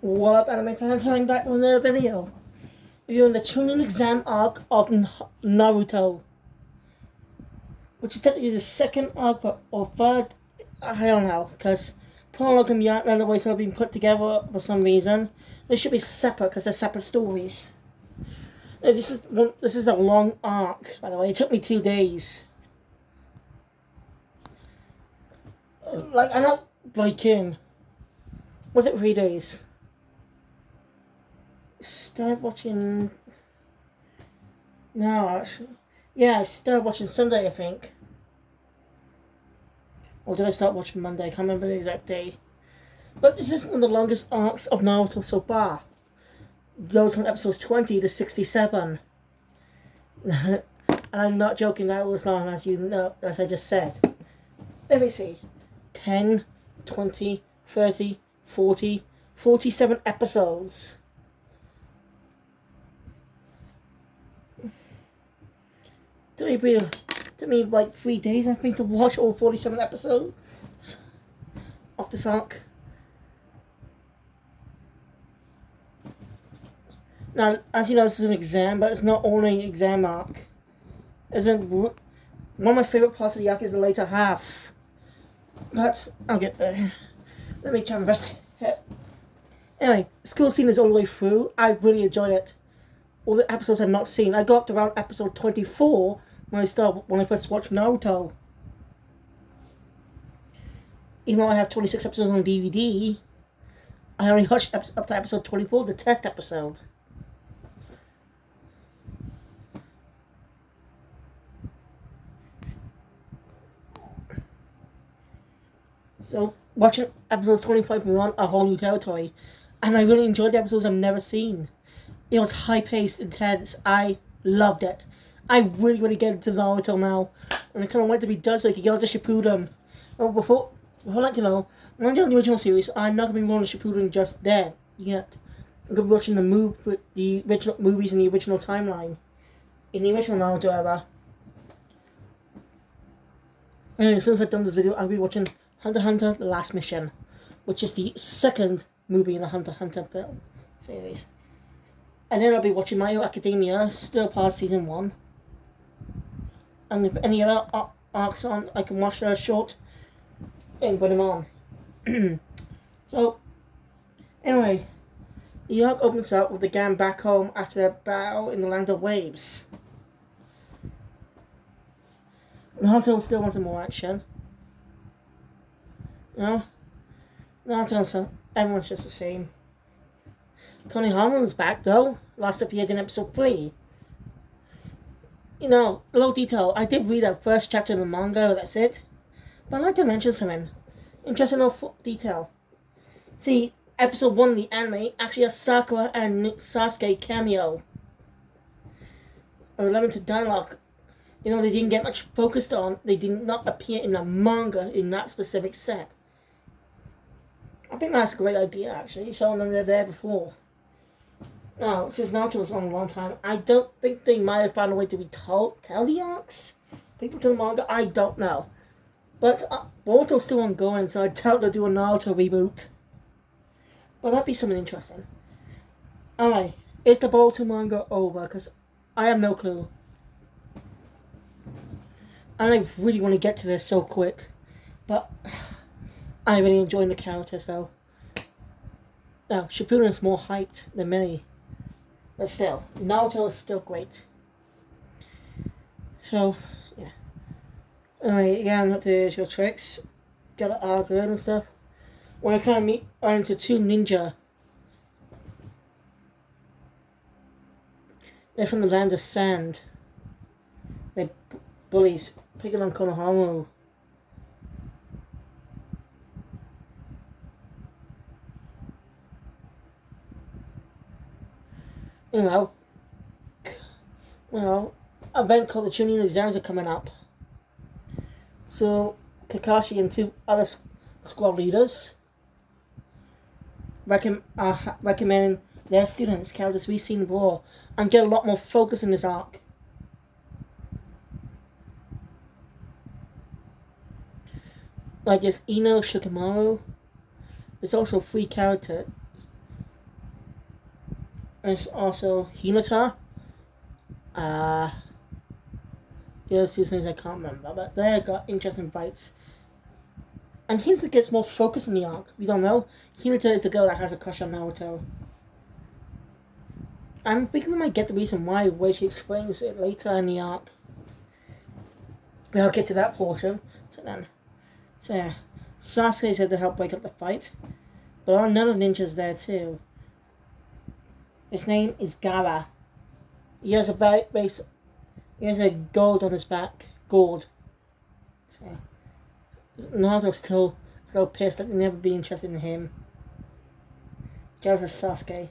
What up, anime fans? I'm back with another video. Reviewing the Chunin exam arc of Naruto. Which is technically the second arc, or third, I don't know, because prologue and the art and the ways are being put together for some reason. They should be separate, because they're separate stories. This is a long arc, by the way. It took me 2 days. I'm not breaking. Was it 3 days? Start watching. No, actually. Yeah, I started watching Sunday, I think. Or did I start watching Monday? I can't remember the exact day. But this is one of the longest arcs of Naruto so far. It goes from episodes 20 to 67. And I'm not joking, that was long, as you know, as I just said. Let me see. 10, 20, 30, 40, 47 episodes. Took me like 3 days, I think, to watch all 47 episodes of this arc. Now, as you know, this is an exam, but it's not only an exam arc. One of my favourite parts of the arc is the later half. But I'll get there. Let me try my best. Anyway, the school scene is all the way through. I really enjoyed it. All the episodes I've not seen. I got up to around episode 24 when I first watched Naruto. Even though I have 26 episodes on DVD, I only watched up to episode 24, the test episode. So, watching episodes 25 and on a whole new territory. And I really enjoyed the episodes I've never seen. It was high-paced, intense. I loved it. I really get into Naruto now. And I kind of want to be done so I could get on to Shippuden. Oh, before I'd like to know, when I'm doing the original series, I'm not going to be watching Shippuden just then, yet. I'm going to be watching the original movies in the original timeline. In the original Naruto era. And as soon as I've done this video, I'll be watching Hunter x Hunter The Last Mission, which is the second movie in the Hunter x Hunter film series. And then I'll be watching My Hero Academia, still past season 1. And if any other arcs on, I can watch a short and put them on. So, anyway, the arc opens up with the gang back home after their battle in the Land of Waves. Naruto still wants some more action. You know? Naruto, everyone's just the same. Konohamaru's back though. Last appeared in episode 3. You know, a little detail. I did read that first chapter of the manga, that's it. But I'd like to mention something. Interesting little detail. See, episode 1 of the anime actually has Sakura and Sasuke cameo. A limited dialogue. You know, they didn't get much focused on. They did not appear in the manga in that specific set. I think that's a great idea, actually, showing them they're there before. Now, since Naruto was on a long time, I don't think they might have found a way to tell the arcs. People to the manga, I don't know. But Boruto's still ongoing, so I doubt they'll do a Naruto reboot. But that'd be something interesting. Alright, is the Boruto manga over? Because I have no clue. And I really want to get to this so quick. But I'm really enjoying the characters though. Now, Shippuden's more hyped than many. But still, Naruto is still great. So, yeah. Anyway, again, not the usual tricks. Get the arguing and stuff. When I kind of run into two ninja. They're from the land of sand. They're bullies picking on Konohamaru. You know, an event called the Chunin exams are coming up. So, Kakashi and 2 other squad leaders recommending their students, characters we've seen before, and get a lot more focus in this arc. Like there's Ino Shikamaru. There's also 3 characters There's also Hinata. Uh, the other two names I can't remember, but they got interesting fights. And Hinata gets more focus in the arc. We don't know. Hinata is the girl that has a crush on Naruto. I'm thinking we might get the reason where she explains it later in the arc. But I'll get to that portion. So yeah, Sasuke is here to help break up the fight. But there are another ninjas there too. His name is Gara. He has he has a gold on his back. Gold. So Naruto's still pissed that they never be interested in him. Jealous of Sasuke.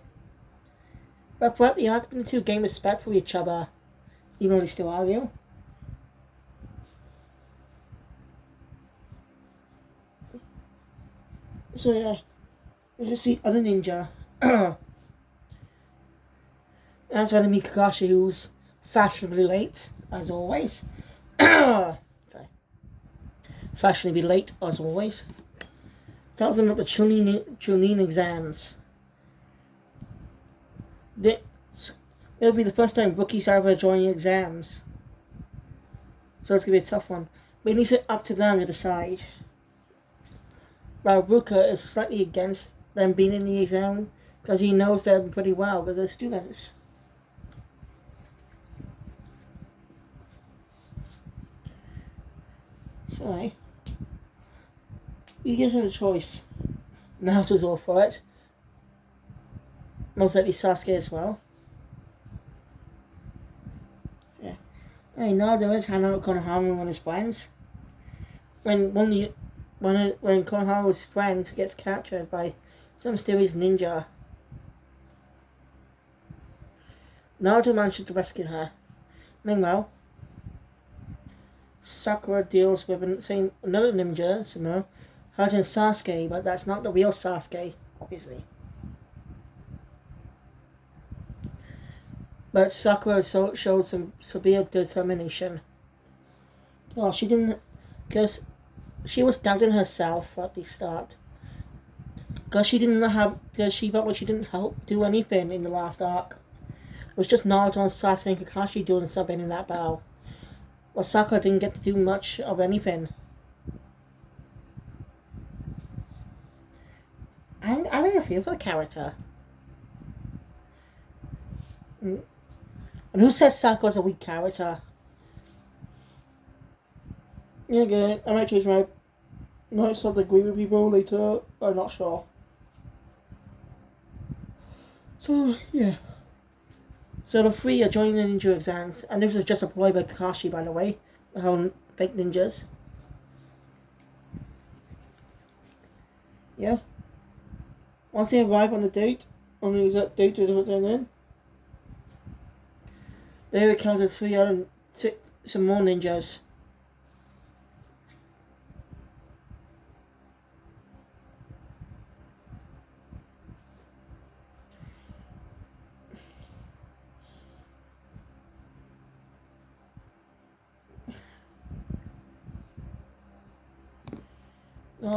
But throughout the arc, the two gain respect for each other, even though they still argue. So yeah, you see other ninja. That's enemy Kakashi, who's fashionably late, as always. Sorry. Fashionably late, as always. Tells them about the Chunin exams. It'll be the first time rookies are ever joining exams. So it's going to be a tough one. But it leaves it up to them to decide. While Ruka is slightly against them being in the exam because he knows them pretty well because they're students. So, he gives them a choice. Naruto's all for it. Most likely Sasuke as well. So, yeah. Hey, Naruto is hanging out with Konohama and his friends. When Konohama's friend gets captured by some mysterious ninja, Naruto manages to rescue her. Meanwhile, Sakura deals with another ninja, hurting Sasuke, but that's not the real Sasuke, obviously. But Sakura showed some severe determination. Well, she didn't, because she was doubting herself at the start. Because she felt like she didn't help do anything in the last arc. It was just Naruto and Sasuke and Kakashi doing something in that battle. Well, Sakura didn't get to do much of anything. I really feel for the character. And who says Sakura's a weak character? Yeah, good. I might change my... I might start to agree with people later. I'm not sure. So, yeah. So the three are joining the ninja exams, and this was just a ploy by Kakashi, by the way. The whole fake ninjas. Yeah. Once they arrive on the exact date they put them in, they encountered some more ninjas.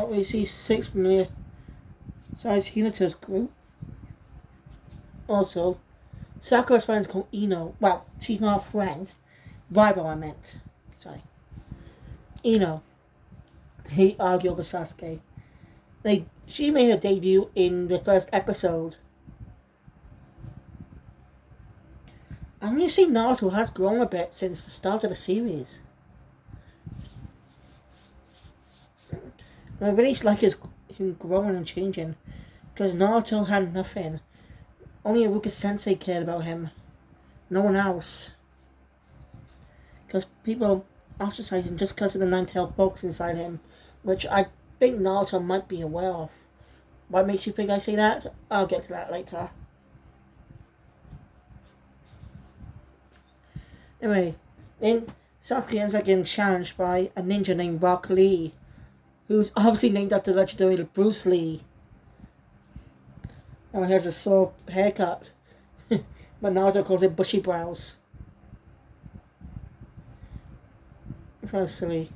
We see 6 from the size Hinata's group. Also, Sakura's friend is called Ino. Well, she's not a friend. Rival, I meant. Sorry. Ino. They argue over Sasuke. She made her debut in the first episode. And you see Naruto has grown a bit since the start of the series. I really like him growing and changing. Because Naruto had nothing. Only Iruka Sensei cared about him. No one else. Because people ostracize him just because of the nine-tailed fox inside him. Which I think Naruto might be aware of. What makes you think I say that? I'll get to that later. Anyway, then Sasuke ends up getting challenged by a ninja named Rock Lee. Who's obviously named after the legendary Bruce Lee. Oh, he has a sore haircut. But Naruto calls it bushy brows. It's kind of silly.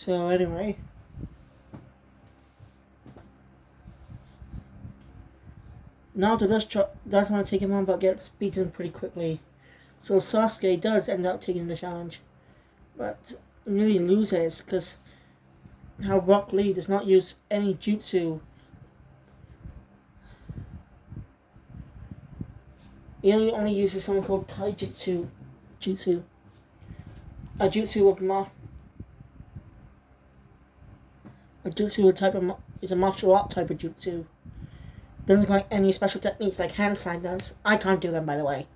So anyway, Naruto does want to take him on, but gets beaten pretty quickly. So Sasuke does end up taking the challenge, but really loses because how Rock Lee does not use any jutsu. He only uses something called taijutsu. Jutsu. A jutsu of a jutsu type of is a martial art type of jutsu. Doesn't require any special techniques like hand sign does. I can't do them, by the way.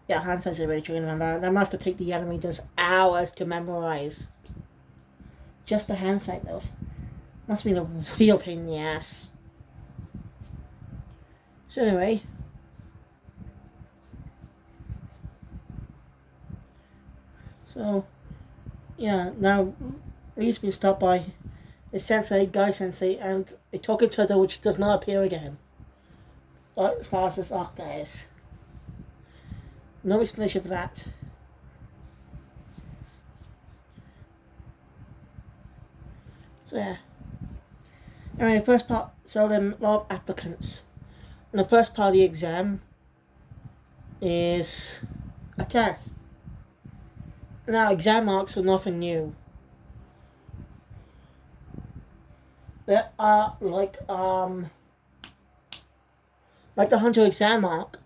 Yeah, hand signs are really tricky to remember. That must have taken the animators hours to memorize. Just the hand sign those. Must have been a real pain in the ass. So anyway. So, yeah, now Ryu's been stopped by his sensei, Guy Sensei, and a talking turtle which does not appear again. But as far as this arc goes. No explanation for that. So yeah. Anyway, the first part, so there are a lot of applicants. And the first part of the exam is a test. Now, exam marks are nothing new. There are like the Hunter exam mark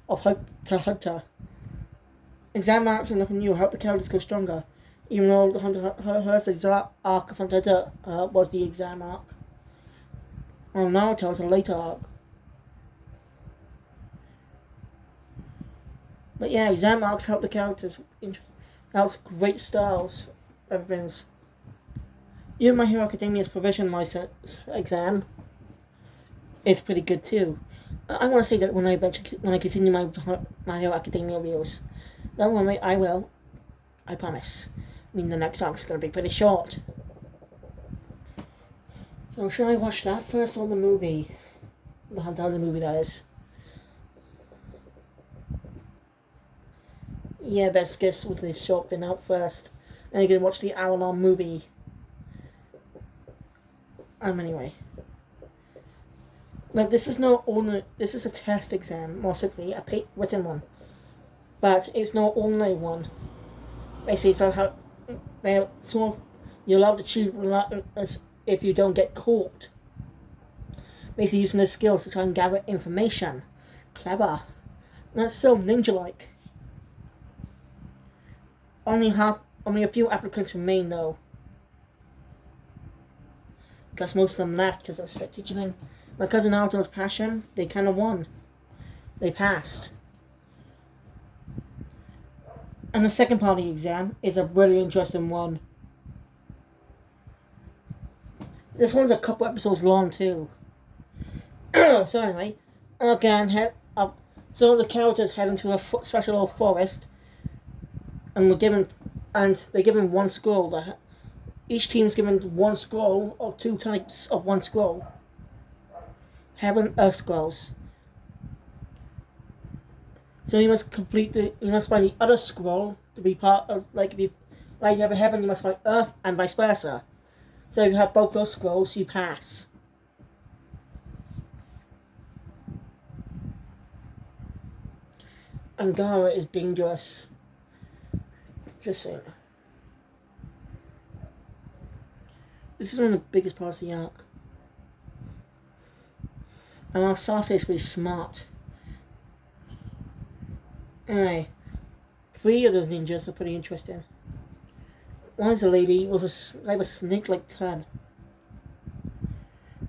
of Hunter. Exam marks are nothing new. Help the characters go stronger. Even though the Hunter's exam arc of Hunter was the exam arc. Well, Naruto was a later arc. But yeah, exam arcs help the characters. Helps great styles. Everything's. Even My Hero Academia's provision license exam is pretty good too. I want to say that when I continue my Hero Academia reviews, don't worry, I will. I promise. I mean, the next arc is going to be pretty short. So should I watch that first or the movie? The Hunter movie, that is. Yeah, best guess with this short been out first. And you're going to watch the hour-long movie. Anyway. But this is no ordinary. This is a test exam, more simply, a written one. But it's no ordinary one. Basically, it's about how you're allowed to cheat if you don't get caught. Basically, using their skills to try and gather information. Clever. And that's so ninja-like. Only a few applicants remain, though. Because most of them left because of strict teaching. My cousin Naruto's passion, they kind of won. They passed. And the second part of the exam is a really interesting one. This one's a couple episodes long too. So anyway, again, so the characters head into a special little forest, and they're given one scroll. Each team's given one scroll or two types of one scroll. Heaven Earth scrolls. So you must find the other scroll to be part of, like you have a heaven, you must find Earth, and vice versa. So if you have both those scrolls, you pass. Angara is dangerous. Just saying. This is one of the biggest parts of the arc. And our Sasuke is pretty smart. Anyway, 3 of those ninjas are pretty interesting. One is a lady with a snake-like turn.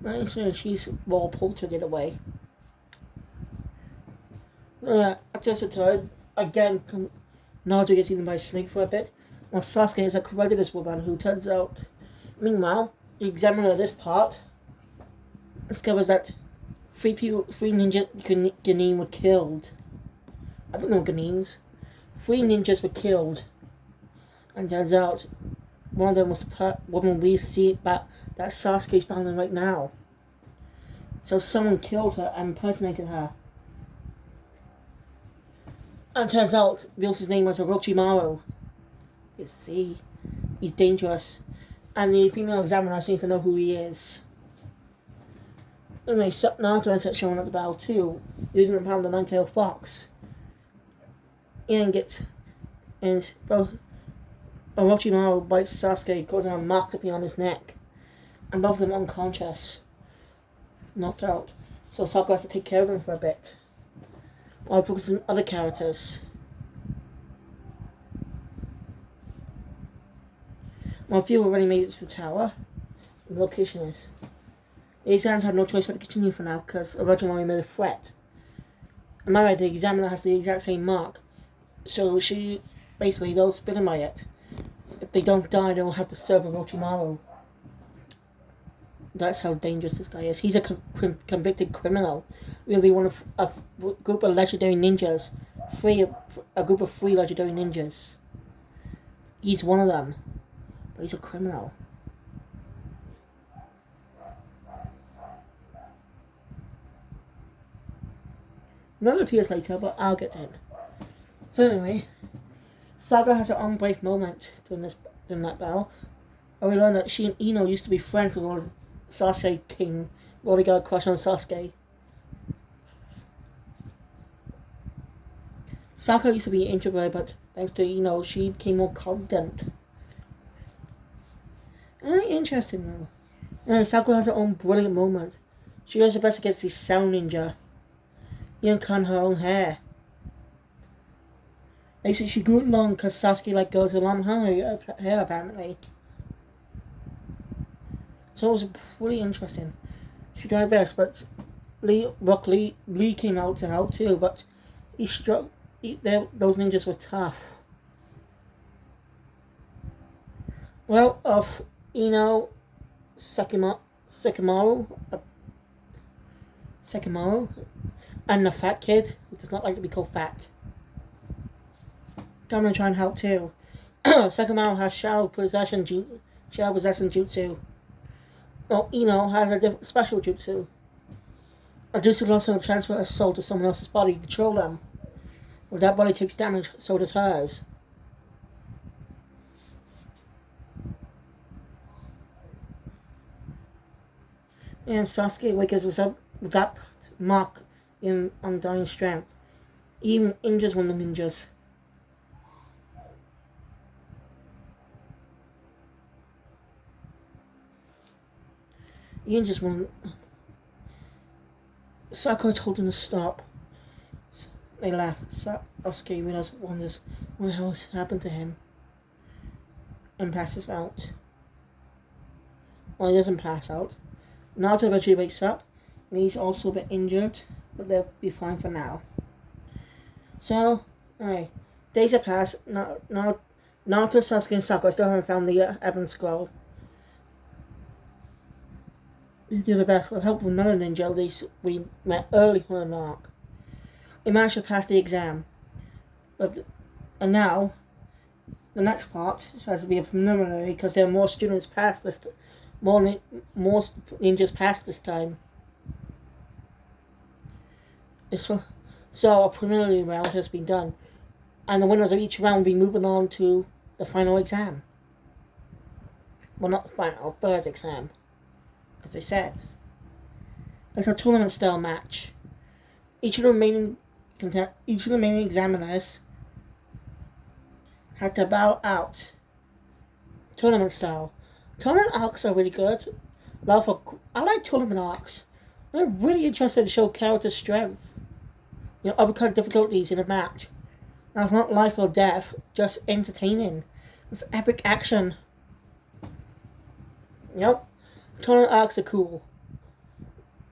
Right, so she's well poltered in a way. After the third, again, Naruto gets eaten by a snake for a bit. While Sasuke is a courageous woman who turns out. Meanwhile, the examiner of this part discovers that 3 ninja Genin were killed. I don't know Genins. 3 ninjas were killed. And turns out one of them was the woman we see that Sasuke's battling right now. So someone killed her and impersonated her. And turns out Bill's name was Orochimaru. You see, he's dangerous. And the female examiner seems to know who he is. And they suck Naruto ends up showing at the battle too, using the power of the nine-tailed fox. And both Orochimaru bites Sasuke, causing a mark to be on his neck. And both of them unconscious. Knocked out. So Sakura has to take care of them for a bit. While focusing on other characters. While few already made it to the tower, the location is. The examiners had no choice but to continue for now because Orochimaru made a threat. Am I right? The examiner has the exact same mark. So she basically they'll spit by it. If they don't die, they will have to serve Orochimaru. That's how dangerous this guy is. He's a convicted criminal. Really one of a group of legendary ninjas. A group of 3 legendary ninjas. He's one of them. But he's a criminal. None appears later, but I'll get to him. So anyway, Saga has her own brave moment during that battle. And we learn that she and Ino used to be friends with Sasuke King. Really got a crush on Sasuke. Sakura used to be introverted, but thanks to Ino, she became more confident. Very interesting though. Anyway, Sakura has her own brilliant moment. She does her best against the Sound Ninja. Even cut her own hair. Basically, she grew it long because Sasuke like girls with long hair apparently. So it was pretty interesting. She tried her best, but Lee came out to help too, but he struck. Those ninjas were tough. Well, of Ino, Sekimoru, and the fat kid who does not like to be called fat. I'm gonna try and help too. Sekimoru has shadow possession jutsu. Well, Ino has a special jutsu. A jutsu allows him to transfer a soul to someone else's body to control them. When that body takes damage, so does hers. And Sasuke wakes up with that mark in undying strength. He even injures one of the ninjas. He injures one. Sakura told him to stop. They laugh. Sasuke wonders what the hell has happened to him. And passes out. Well, he doesn't pass out. Naruto eventually wakes up. And he's also a bit injured. But they'll be fine for now. So, alright. Days have passed. Naruto, Sasuke, and Sakura still haven't found the Ebon Scroll. They do the best with help of another ninja we met earlier in the arc. They managed to pass the exam. And now, the next part has to be a preliminary because there are more students past this. More ninjas past this time. So a preliminary round has been done. And the winners of each round will be moving on to the final exam. Well, not the final, third exam. As I said. It's a tournament style match. Each of the remaining examiners had to bow out. Tournament style. Tournament arcs are really good. I like tournament arcs. I'm really interested to show character strength. Overcome difficulties in a match. Now it's not life or death, just entertaining. With epic action. Yep. Tournament arcs are cool.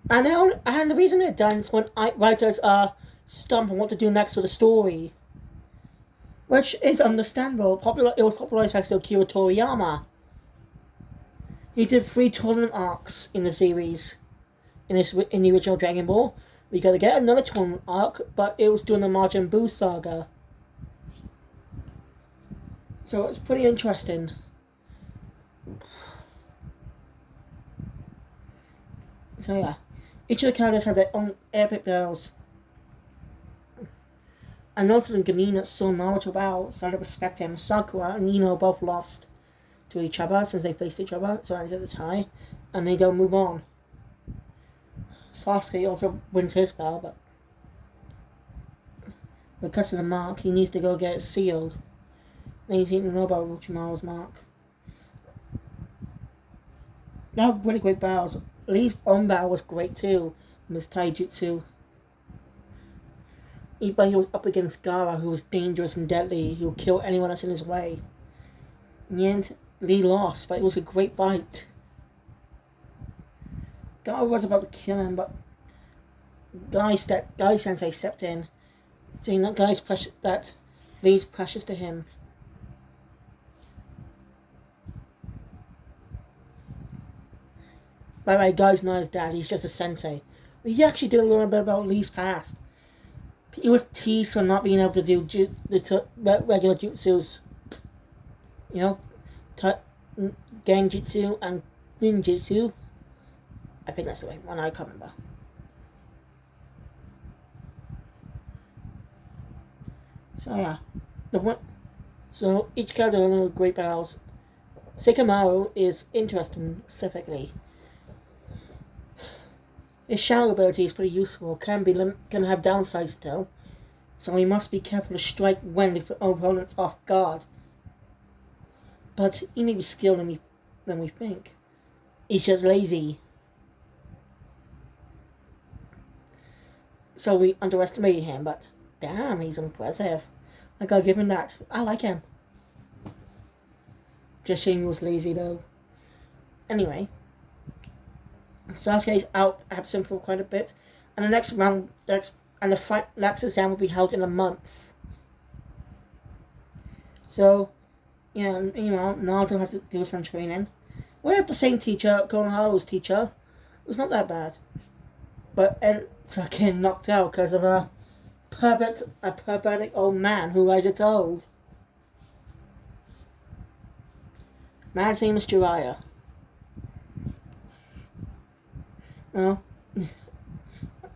And the reason they're done is when writers are stumped on what to do next with the story. Which is understandable. It was popularized by Akira Toriyama. He did 3 tournament arcs in the series. In the original Dragon Ball. We gotta get another tournament arc, but it was during the Majin Buu saga. So it's pretty interesting. So yeah. Each of the characters have their own epic battles. And also the Ganina saw Naruto bow, started to respect him. Sakura and Ino both lost to each other since they faced each other, so it's at the tie, and they don't move on. Sasuke also wins his bow, but because of the mark, he needs to go get it sealed. Then he's eating about Orochimaru's mark. They have really great bows. Lee's own bow was great too, with his taijutsu. But he was up against Gaara, who was dangerous and deadly, who would kill anyone that's in his way. In the end, Lee lost, but it was a great fight. Gaara was about to kill him, but Guy Sensei stepped in, saying that Lee's precious to him. By the way, Guy's not his dad, he's just a sensei. But he actually did learn a bit about Lee's past. He was teased for not being able to do regular jutsus. You know, Genjutsu and Ninjutsu. I think that's the right one, I can't remember. So yeah, so each character has great battles. Sekamaru is interesting specifically. His shadow ability is pretty useful, can have downsides though, so he must be careful to strike when the opponent's off guard. But he may be skilled than we think. He's just lazy. So we underestimated him, but damn, he's impressive. I gotta give him that. I like him. Just shame he was lazy though. Anyway. Sasuke's absent for quite a bit, and the next exam will be held in a month. So, yeah, you know, Naruto has to do some training. We have the same teacher, Konohara's teacher. It was not that bad, but Sasuke knocked out because of a pathetic old man who I just told. Man's name is Jiraiya. Well,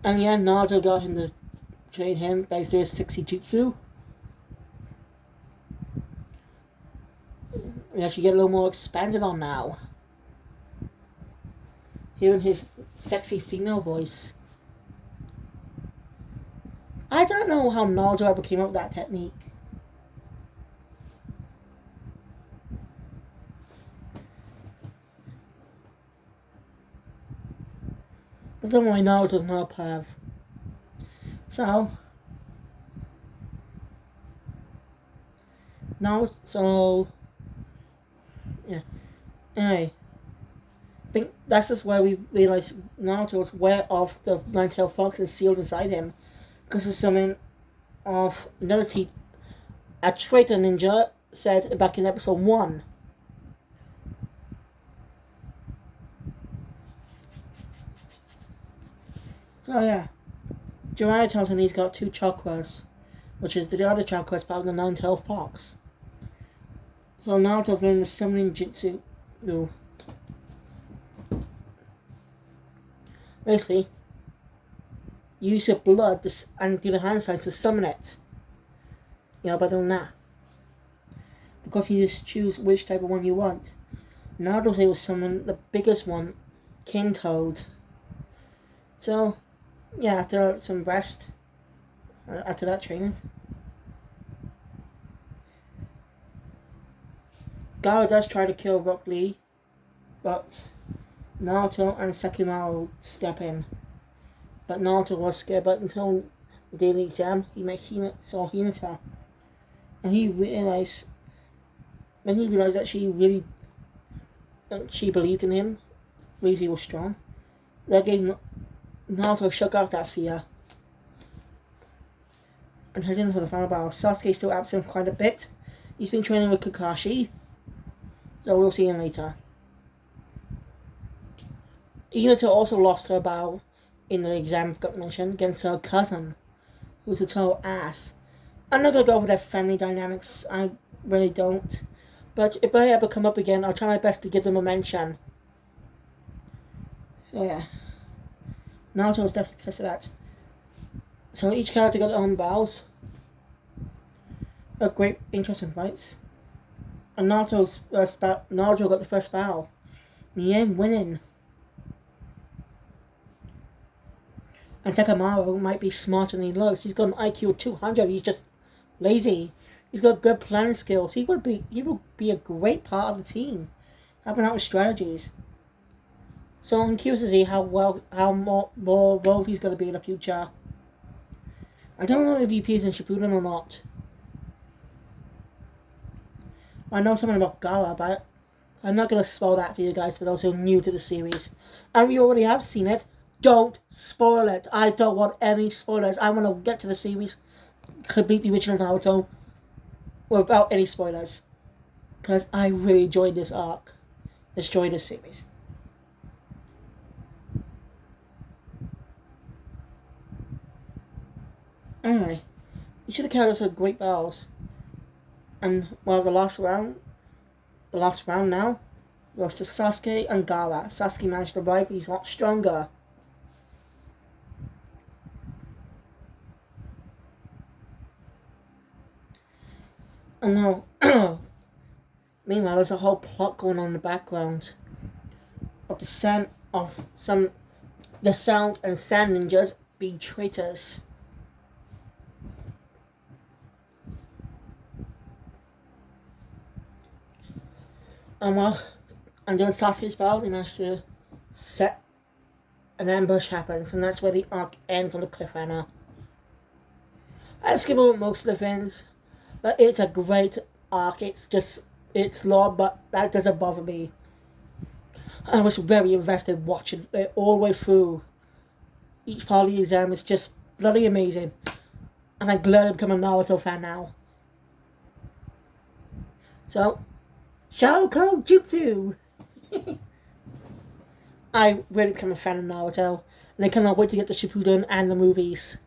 and yeah, Naruto got him to train him thanks to his 60 jutsu. We actually get a little more expanded on now. Hearing his sexy female voice. I don't know how Naruto ever came up with that technique. But don't worry, Naruto's not a perv. Yeah. Anyway, I think that's just where we realize Naruto was aware of the nine-tailed fox and sealed inside him, because of something of another a traitor ninja said back in episode 1. So yeah, Jiraiya tells him he's got 2 chakras, which is the other chakras part of the nine-tailed fox. So Naruto's learning the summoning jutsu. Basically, use your blood and do the hand signs to summon it. You know, by doing that. Because you just choose which type of one you want. Naruto's able to summon the biggest one, King Toad. So, yeah, after some rest, after that training, Gaara does try to kill Rock Lee, but Naruto and Sekamaru step in. But Naruto was scared, but until the daily exam, he saw Hinata. And when he realized that she believed in him, believed he was strong, that gave Naruto shook out that fear. And heading for the final battle. Sasuke still absent quite a bit. He's been training with Kakashi, so we'll see him later. Hinata also lost her battle in the exam, got mentioned, against her cousin, who's a total ass. I'm not gonna go over their family dynamics, I really don't. But if they ever come up again, I'll try my best to give them a mention. So yeah. Naruto was definitely pissed at that. So each character got their own battles. a great, interesting fights. And Naruto got the first battle. Mien winning. And Sekamaru might be smarter than he looks. He's got an IQ of 200. He's just lazy. He's got good planning skills. He will be a great part of the team, helping out with strategies. So I'm curious to see how more role he's going to be in the future. I don't know if he appears in Shippuden or not. I know something about Gara, but I'm not going to spoil that for you guys, for those who are new to the series. And you already have seen it. Don't spoil it. I don't want any spoilers. I want to get to the series, complete the original Naruto, without any spoilers. Because I really enjoyed this arc. Enjoyed this series. Anyway, each of the characters had great battles. And well, the last round now was to Sasuke and Gaara. Sasuke managed to revive, but he's a lot stronger. And now, meanwhile, there's a whole plot going on in the background of the sound and sand ninjas being traitors. And well, and during Sasuke's battle, they managed to set an ambush happens, and that's where the arc ends on the cliffhanger. I skip over most of the things, but it's a great arc. It's long, but that doesn't bother me. I was very invested watching it all the way through. Each part of the exam is just bloody amazing, and I'm glad I've become a Naruto fan now. So, Shouko Jutsu! I really become a fan of Naruto, and I cannot wait to get the Shippuden and the movies.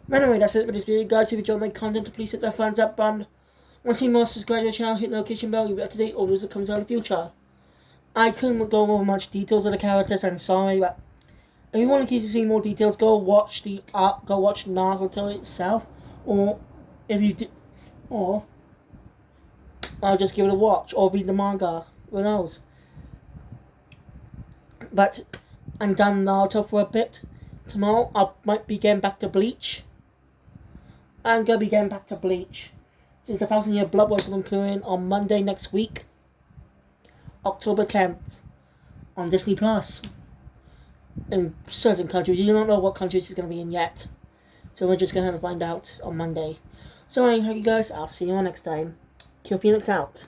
But anyway, that's it for this video, guys. If you enjoyed my content, please hit that thumbs up button. Want to see more, subscribe to the channel, hit the notification bell, you'll be up to date all news that comes out in the future. I couldn't go over much details of the characters, I'm sorry, but if you want to keep seeing more details, go watch Naruto itself, or if you do, or I'll just give it a watch, or read the manga, who knows. But I'm done Naruto for a bit. Tomorrow I might be getting back to Bleach. I'm going to be getting back to Bleach. Since the 1,000-year Blood War is appearing on Monday next week, October 10th, on Disney Plus. In certain countries. You don't know what countries it's going to be in yet. So we're just going to find out on Monday. So anyway, you guys, I'll see you all next time. Kill Phoenix out.